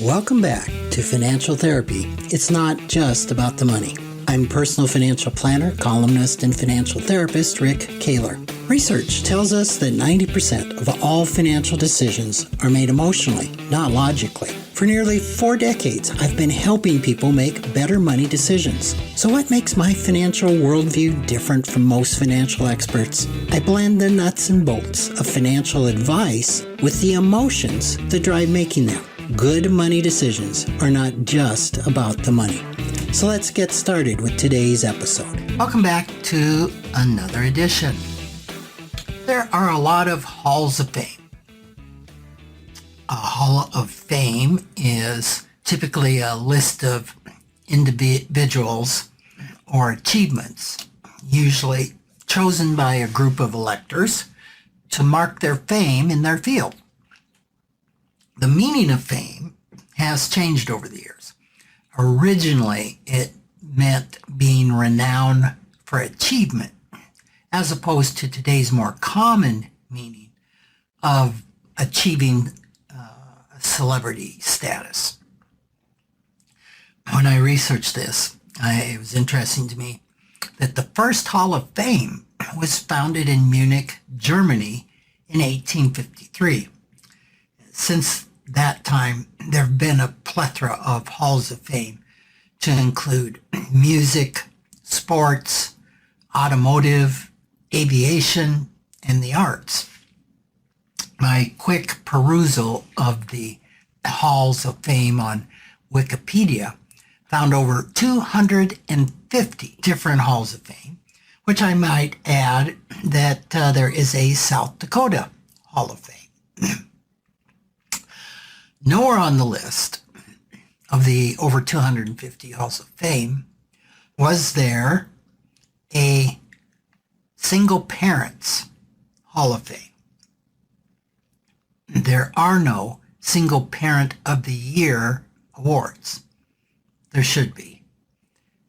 Welcome back to Financial Therapy. It's not just about the money. I'm personal financial planner, columnist, and financial therapist Rick Kahler. Research tells us that 90% of all financial decisions are made emotionally, not logically. For nearly 4 decades, I've been helping people make better money decisions. So what makes my financial worldview different from most financial experts? I blend the nuts and bolts of financial advice with the emotions that drive making them. Good money decisions are not just about the money. So let's get started with today's episode. Welcome back to another edition. There are a lot of halls of fame. A hall of fame is typically a list of individuals or achievements, usually chosen by a group of electors to mark their fame in their field. The meaning of fame has changed over the years. Originally, it meant being renowned for achievement, as opposed to today's more common meaning of achieving celebrity status. When I researched this, it was interesting to me that the first Hall of Fame was founded in Munich, Germany in 1853. Since that time, there have been a plethora of halls of fame to include music, sports, automotive, aviation, and the arts. My quick perusal of the halls of fame on Wikipedia found over 250 different halls of fame, which I might add that there is a South Dakota Hall of Fame. Nowhere on the list of the over 250 halls of fame was there a single parents Hall of Fame. There are no single parent of the year awards. There should be.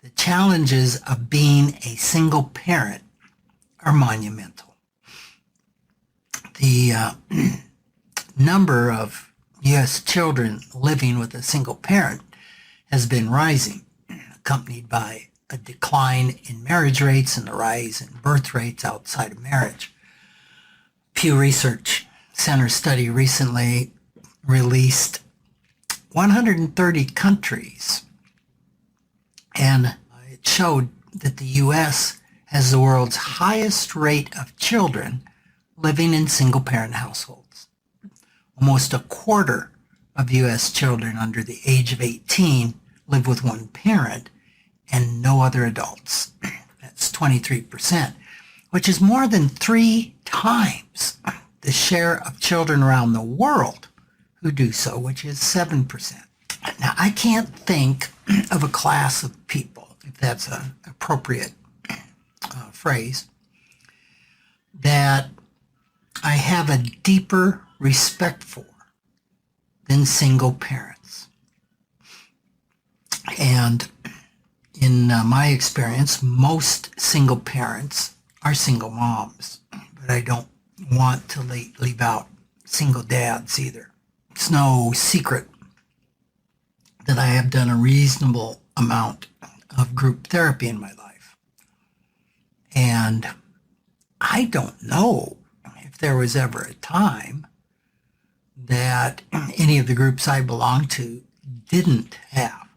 The challenges of being a single parent are monumental. The number of U.S. children living with a single parent has been rising, accompanied by a decline in marriage rates and a rise in birth rates outside of marriage. Pew Research Center study recently released 130 countries, and it showed that the U.S. has the world's highest rate of children living in single-parent households. Almost a quarter of U.S. children under the age of 18 live with one parent and no other adults. That's 23%, which is more than 3 times the share of children around the world who do so, which is 7%. Now, I can't think of a class of people, if that's an appropriate phrase, that I have a deeper respect for than single parents. And in my experience, most single parents are single moms, but I don't want to leave out single dads either. It's no secret that I have done a reasonable amount of group therapy in my life. And I don't know if there was ever a time that any of the groups I belong to didn't have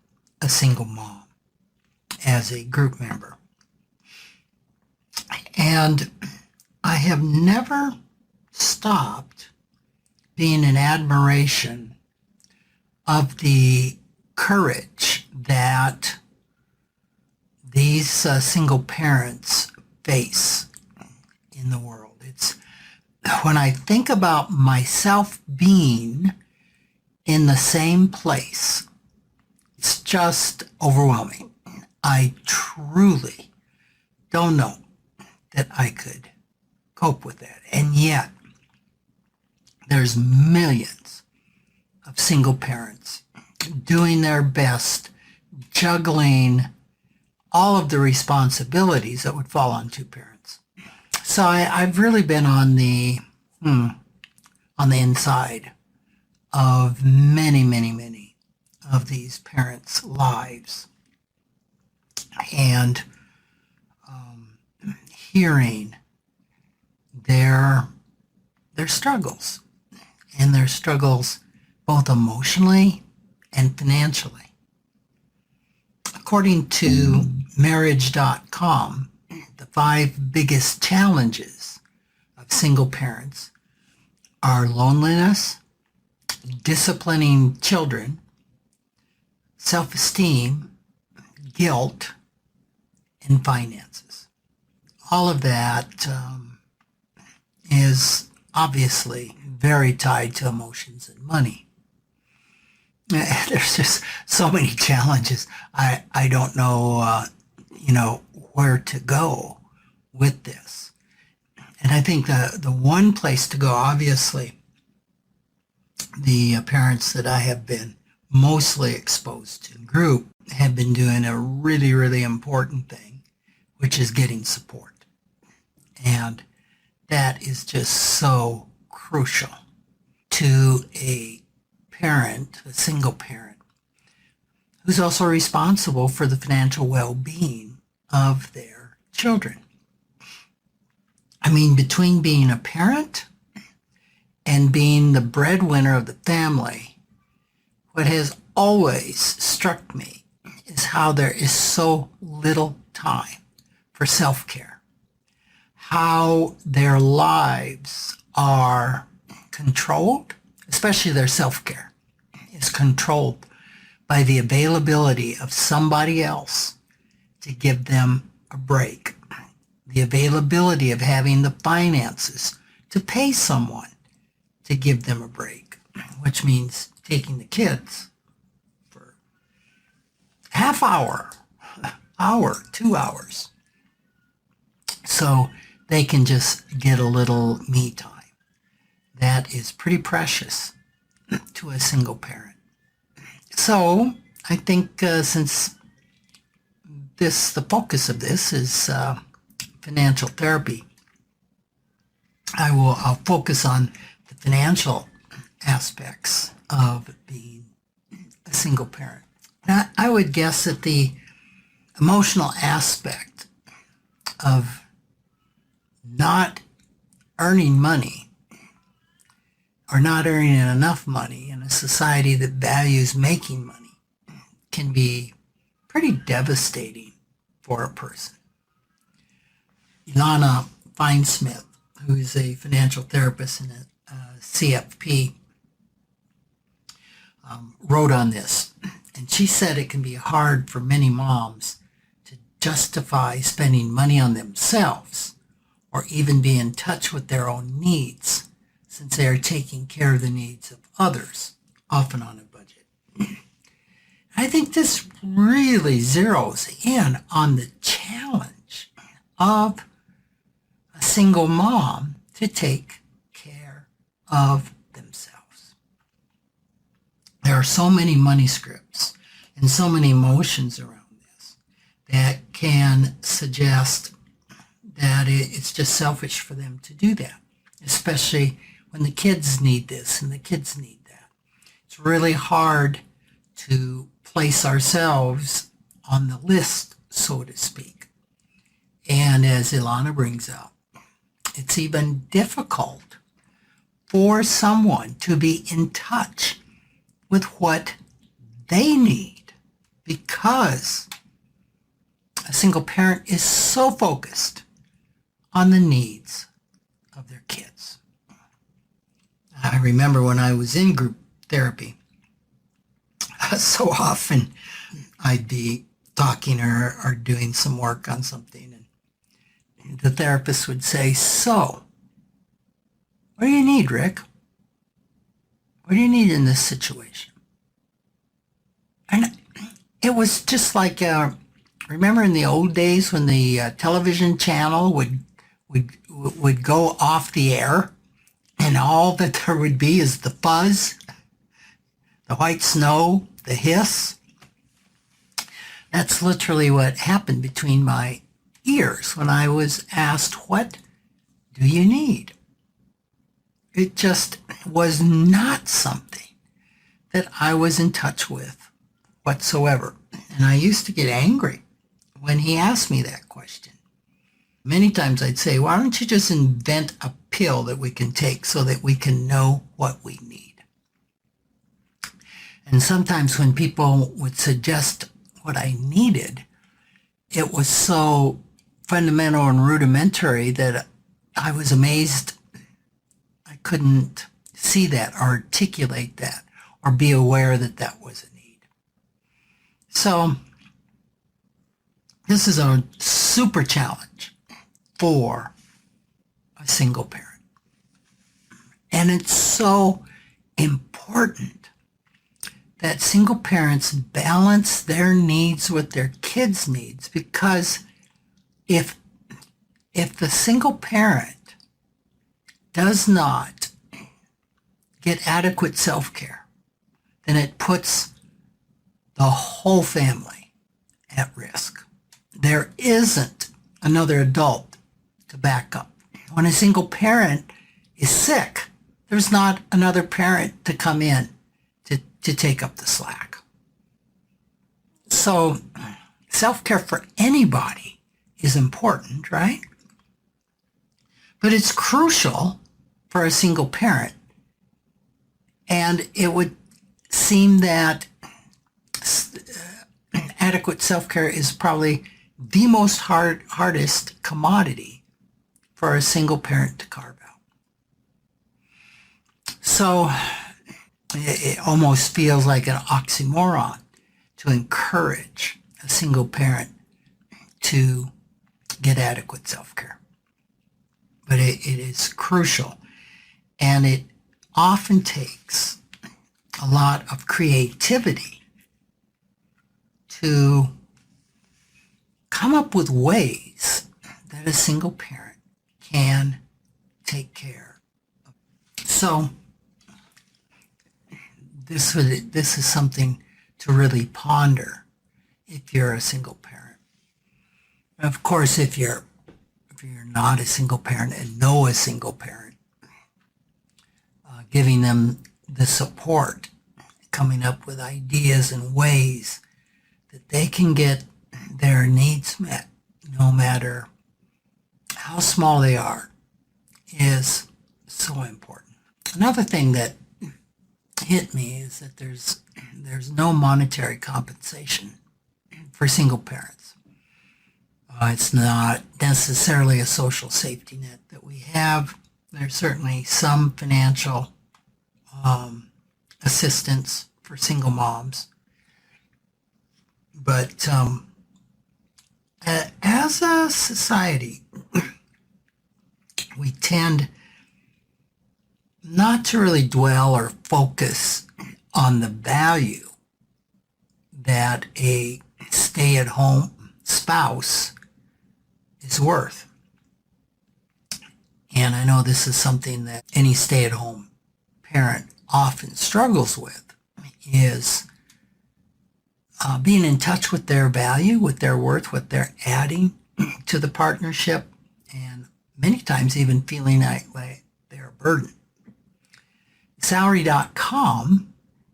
a single mom as a group member. And I have never stopped being in admiration of the courage that these single parents face in the world. It's when I think about myself being in the same place, it's just overwhelming. I truly don't know that I could cope with that. And yet, there's millions of single parents doing their best, juggling all of the responsibilities that would fall on two parents. So I've really been on the inside of many of these parents' lives and hearing their struggles, and their struggles both emotionally and financially. According to marriage.com, the 5 biggest challenges of single parents are loneliness, disciplining children, self-esteem, guilt, and finances. All of that is obviously very tied to emotions and money. There's just so many challenges. I don't know, where to go with this. And I think the one place to go, obviously, the parents that I have been mostly exposed to in group have been doing a really, really important thing, which is getting support. And that is just so crucial to a parent, a single parent, who's also responsible for the financial well-being of their children. I mean, between being a parent and being the breadwinner of the family, what has always struck me is how there is so little time for self-care, how their lives are controlled, especially their self-care is controlled by the availability of somebody else to give them a break, the availability of having the finances to pay someone to give them a break, which means taking the kids for half hour, 2 hours, so they can just get a little me time. That is pretty precious to a single parent. So I think since the focus of this is financial therapy, I'll focus on the financial aspects of being a single parent. Now, I would guess that the emotional aspect of not earning money or not earning enough money in a society that values making money can be pretty devastating for a person. Ilana Feinsmith, who is a financial therapist and a CFP, wrote on this, and she said it can be hard for many moms to justify spending money on themselves or even be in touch with their own needs, since they are taking care of the needs of others, often on a budget. I think this really zeroes in on the challenge of a single mom to take care of themselves. There are so many money scripts and so many emotions around this that can suggest that it's just selfish for them to do that, especially when the kids need this and the kids need that. It's really hard to place ourselves on the list, so to speak. And as Ilana brings up, it's even difficult for someone to be in touch with what they need because a single parent is so focused on the needs of their kids. I remember when I was in group therapy, so often I'd be talking or doing some work on something, and the therapist would say, "So, what do you need, Rick? What do you need in this situation?" And it was just like, remember in the old days when the television channel would go off the air, and all that there would be is the fuzz, the white snow, the hiss. That's literally what happened between my ears when I was asked, "What do you need?" It just was not something that I was in touch with whatsoever. And I used to get angry when he asked me that question. Many times I'd say, why don't you just invent a pill that we can take so that we can know what we need? And sometimes when people would suggest what I needed, it was so fundamental and rudimentary that I was amazed I couldn't see that or articulate that or be aware that that was a need. So this is a super challenge for a single parent. And it's so important that single parents balance their needs with their kids' needs, because if the single parent does not get adequate self-care, then it puts the whole family at risk. There isn't another adult to back up. When a single parent is sick, there's not another parent to come in to take up the slack. So self-care for anybody is important, right? But it's crucial for a single parent. And it would seem that adequate self-care is probably the most hardest commodity for a single parent to carve out. So it almost feels like an oxymoron to encourage a single parent to get adequate self-care. But it is crucial, and it often takes a lot of creativity to come up with ways that a single parent can take care of. So this is something to really ponder if you're a single parent. Of course, if you're not a single parent and know a single parent, giving them the support, coming up with ideas and ways that they can get their needs met, no matter how small they are, is so important. Another thing that hit me is that there's no monetary compensation for single parents. It's not necessarily a social safety net that we have. There's certainly some financial assistance for single moms. But as a society, we tend not to really dwell or focus on the value that a stay-at-home spouse is worth. And I know this is something that any stay-at-home parent often struggles with, is being in touch with their value, with their worth, what they're adding to the partnership, and many times even feeling like they're a burden. Salary.com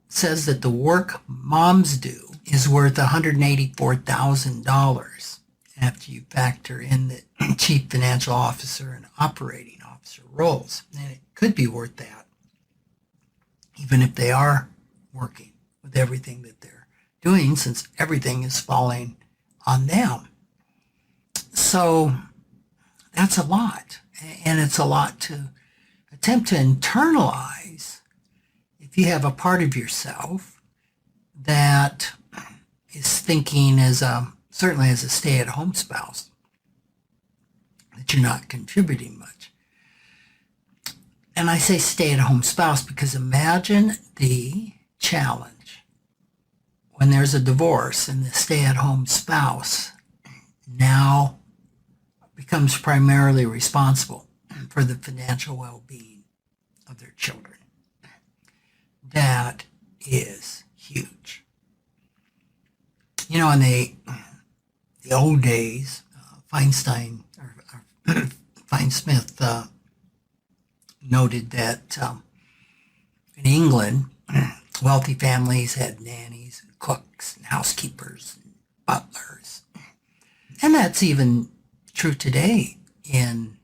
says that the work moms do is worth $184,000 after you factor in the chief financial officer and operating officer roles. And it could be worth that, even if they are working with everything that they're doing, since everything is falling on them. So that's a lot. And it's a lot to attempt to internalize if you have a part of yourself that is thinking certainly as a stay-at-home spouse, that you're not contributing much. And I say stay-at-home spouse because imagine the challenge when there's a divorce and the stay-at-home spouse now becomes primarily responsible for the financial well-being of their children. That is huge. You know, in the old days, Feinsmith noted that in England, Wealthy families had nannies, and cooks, and housekeepers, and butlers. And that's even true today in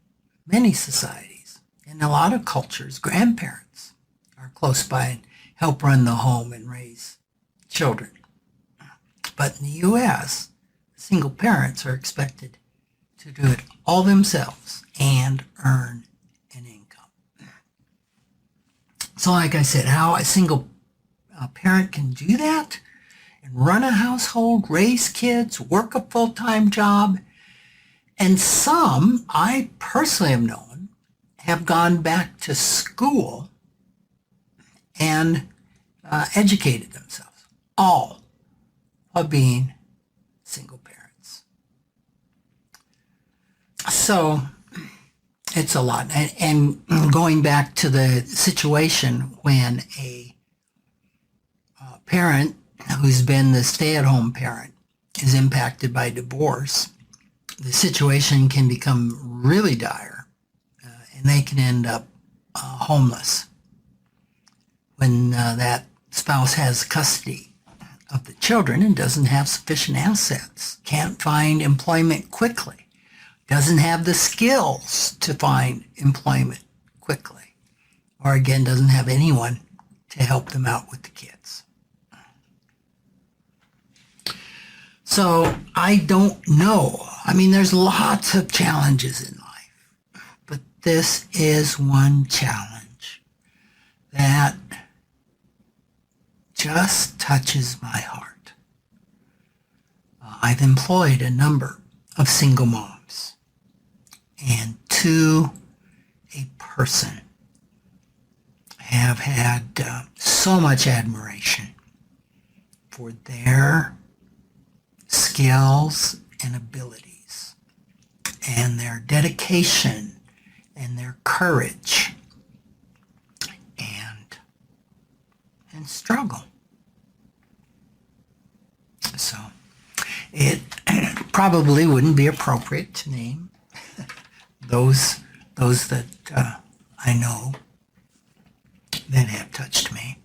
many societies. In a lot of cultures, grandparents are close by and help run the home and raise children. But in the U.S., single parents are expected to do it all themselves and earn an income. So like I said, how a single parent can do that and run a household, raise kids, work a full-time job, and some, I personally have known, have gone back to school and educated themselves, all while being single parents. So it's a lot. And going back to the situation when a parent who's been the stay-at-home parent is impacted by divorce, the situation can become really dire, and they can end up homeless when that spouse has custody of the children and doesn't have sufficient assets, can't find employment quickly, doesn't have the skills to find employment quickly, or again, doesn't have anyone to help them out with the kids. So I don't know. I mean, there's lots of challenges in life, but this is one challenge that just touches my heart. I've employed a number of single moms, and to a person have had so much admiration for their skills and abilities and their dedication and their courage and struggle. So it probably wouldn't be appropriate to name those that I know that have touched me.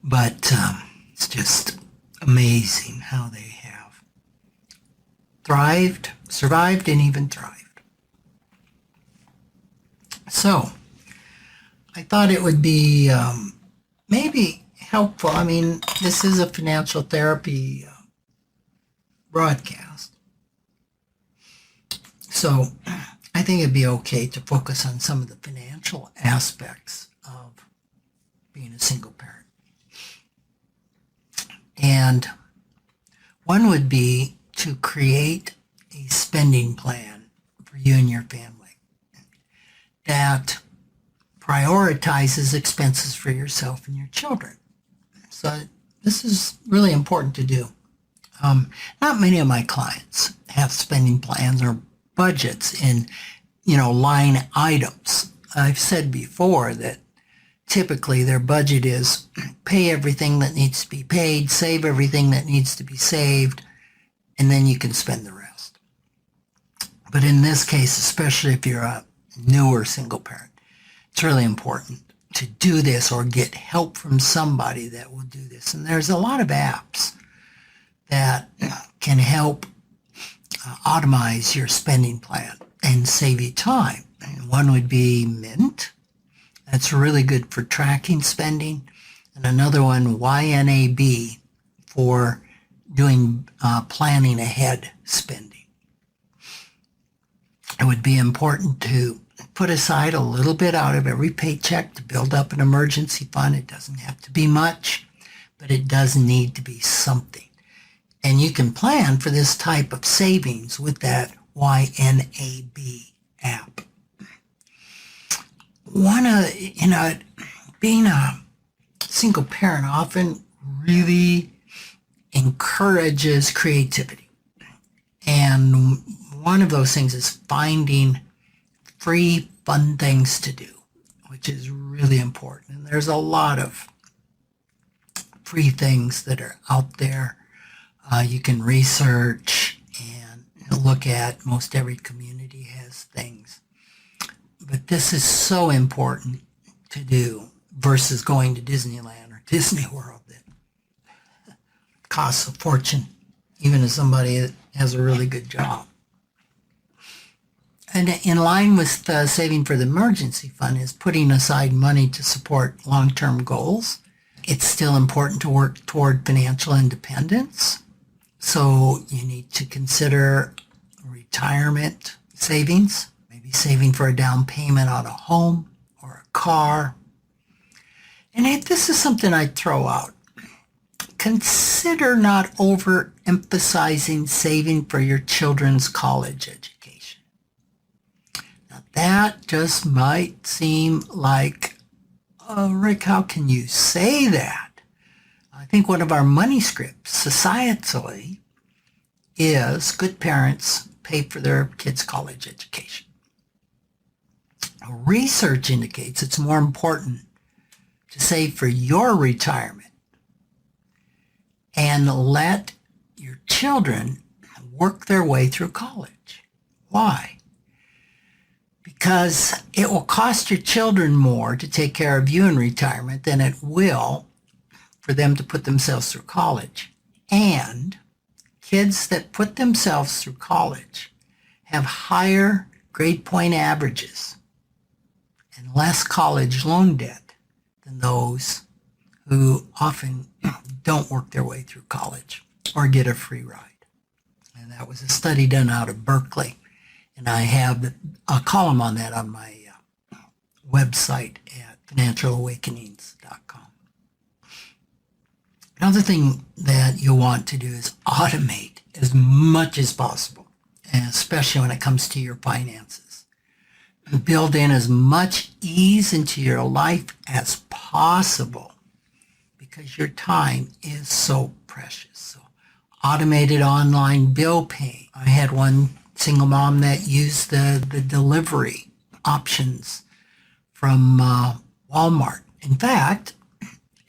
But it's just amazing how they have thrived, survived, and even thrived. So I thought it would be maybe helpful. I mean, this is a financial therapy broadcast. So I think it'd be okay to focus on some of the financial aspects of being a single parent. And one would be to create a spending plan for you and your family that prioritizes expenses for yourself and your children. So this is really important to do. Not many of my clients have spending plans or budgets in, line items. I've said before that typically their budget is pay everything that needs to be paid, save everything that needs to be saved, and then you can spend the rest. But in this case, especially if you're a newer single parent, it's really important to do this or get help from somebody that will do this. And there's a lot of apps that can help automate your spending plan and save you time. And one would be Mint. That's really good for tracking spending. And another one, YNAB, for doing planning ahead spending. It would be important to put aside a little bit out of every paycheck to build up an emergency fund. It doesn't have to be much, but it does need to be something. And you can plan for this type of savings with that YNAB app. Being a single parent often really encourages creativity. And one of those things is finding free, fun things to do, which is really important. And there's a lot of free things that are out there. You can research and look at. Most every community has things. But this is so important to do versus going to Disneyland or Disney World that costs a fortune, even as somebody that has a really good job. And in line with saving for the emergency fund is putting aside money to support long-term goals. It's still important to work toward financial independence. So you need to consider retirement savings, maybe saving for a down payment on a home or a car. And if this is something I'd throw out, consider not overemphasizing saving for your children's college education. Now that just might seem like, Rick, how can you say that? I think one of our money scripts societally is good parents pay for their kids' college education. Research indicates it's more important to save for your retirement and let your children work their way through college. Why? Because it will cost your children more to take care of you in retirement than it will for them to put themselves through college. And kids that put themselves through college have higher grade point averages and less college loan debt than those who often don't work their way through college or get a free ride. And that was a study done out of Berkeley. And I have a column on that on my website at financialawakenings.com. Another thing that you'll want to do is automate as much as possible, and especially when it comes to your finances. Build in as much ease into your life as possible because your time is so precious. So automated online bill paying. I had one single mom that used the delivery options from Walmart. In fact,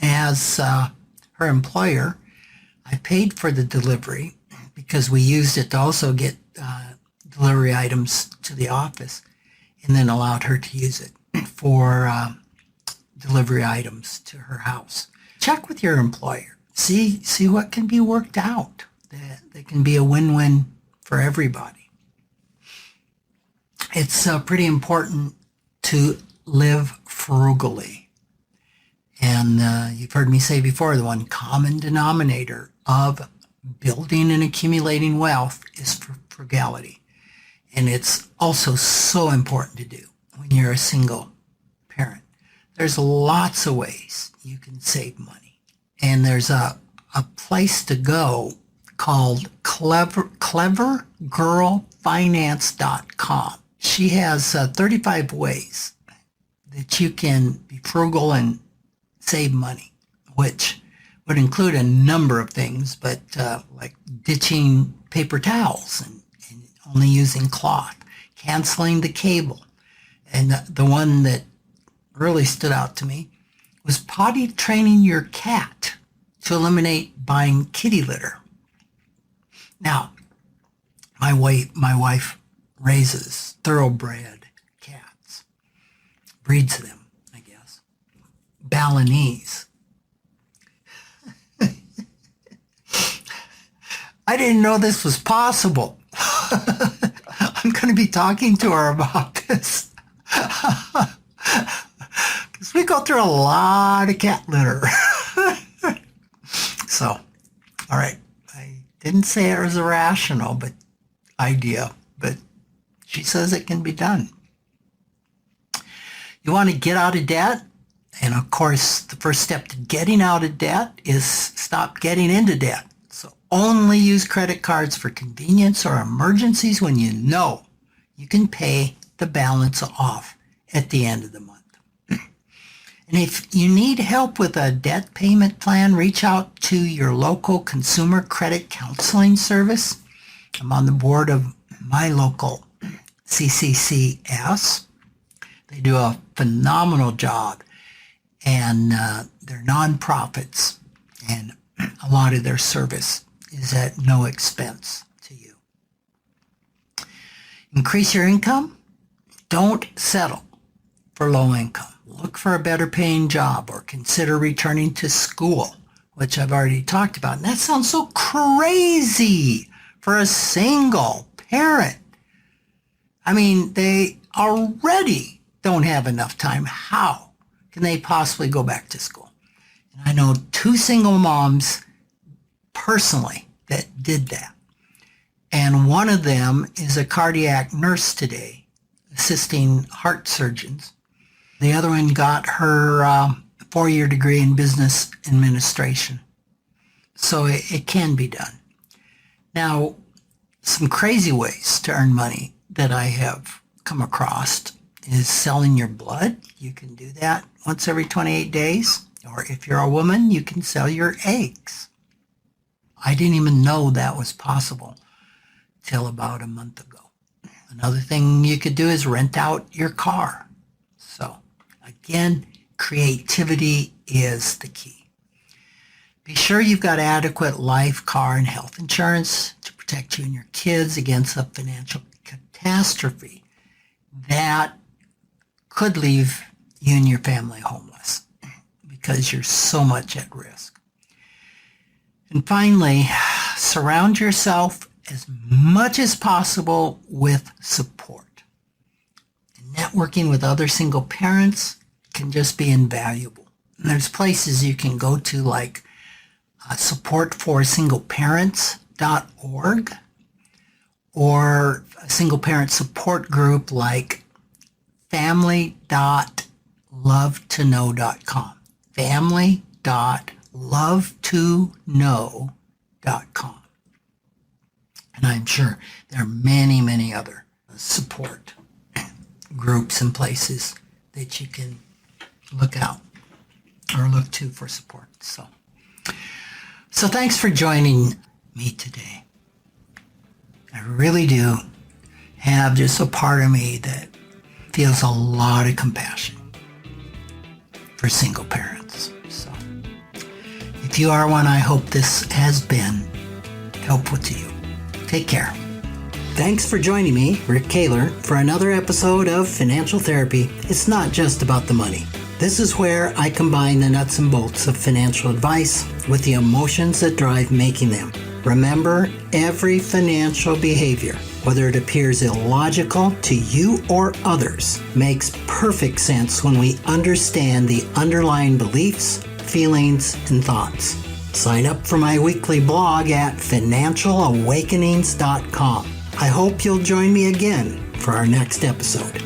as her employer, I paid for the delivery because we used it to also get delivery items to the office, and then allowed her to use it for delivery items to her house. Check with your employer. See what can be worked out. That can be a win-win for everybody. It's pretty important to live frugally. And you've heard me say before, the one common denominator of building and accumulating wealth is frugality. And it's also so important to do when you're a single parent. There's lots of ways you can save money. And there's a place to go called clevergirlfinance.com. She has 35 ways that you can be frugal and save money, which would include a number of things, but like ditching paper towels and only using cloth, canceling the cable. And the one that really stood out to me was potty training your cat to eliminate buying kitty litter. Now, my wife raises thoroughbred cats, breeds them, I guess, Balinese. I didn't know this was possible. I'm going to be talking to her about this. Because we go through a lot of cat litter. So, all right. I didn't say it was a rational idea, but she says it can be done. You want to get out of debt? And of course, the first step to getting out of debt is stop getting into debt. So only use credit cards for convenience or emergencies when you know you can pay the balance off at the end of the month. And if you need help with a debt payment plan, reach out to your local consumer credit counseling service. I'm on the board of my local CCCS. They do a phenomenal job, and they're nonprofits, and a lot of their service is at no expense to you. Increase your income. Don't settle for low income. Look for a better paying job or consider returning to school, which I've already talked about. And that sounds so crazy for a single parent. I mean, they already don't have enough time. How can they possibly go back to school? And I know 2 single moms personally that did that. And one of them is a cardiac nurse today, assisting heart surgeons. The other one got her 4-year degree in business administration. So it can be done. Now, some crazy ways to earn money that I have come across is selling your blood. You can do that once every 28 days. Or if you're a woman, you can sell your eggs. I didn't even know that was possible till about a month ago. Another thing you could do is rent out your car. So again, creativity is the key. Be sure you've got adequate life, car, and health insurance to protect you and your kids against a financial catastrophe that could leave you and your family homeless because you're so much at risk. And finally, surround yourself as much as possible with support. And networking with other single parents can just be invaluable. And there's places you can go to like supportforsingleparents.org or a single parent support group like family.lovetoknow.com. family.lovetoknow.com. And I'm sure there are many, many other support groups and places that you can look out or look to for support. So thanks for joining me today. I really do have just a part of me that feels a lot of compassion for single parents. So if you are one, I hope this has been helpful to you. Take care. Thanks for joining me, Rick Kahler, for another episode of Financial Therapy. It's not just about the money. This is where I combine the nuts and bolts of financial advice with the emotions that drive making them. Remember, every financial behavior, whether it appears illogical to you or others, makes perfect sense when we understand the underlying beliefs, feelings, and thoughts. Sign up for my weekly blog at financialawakenings.com. I hope you'll join me again for our next episode.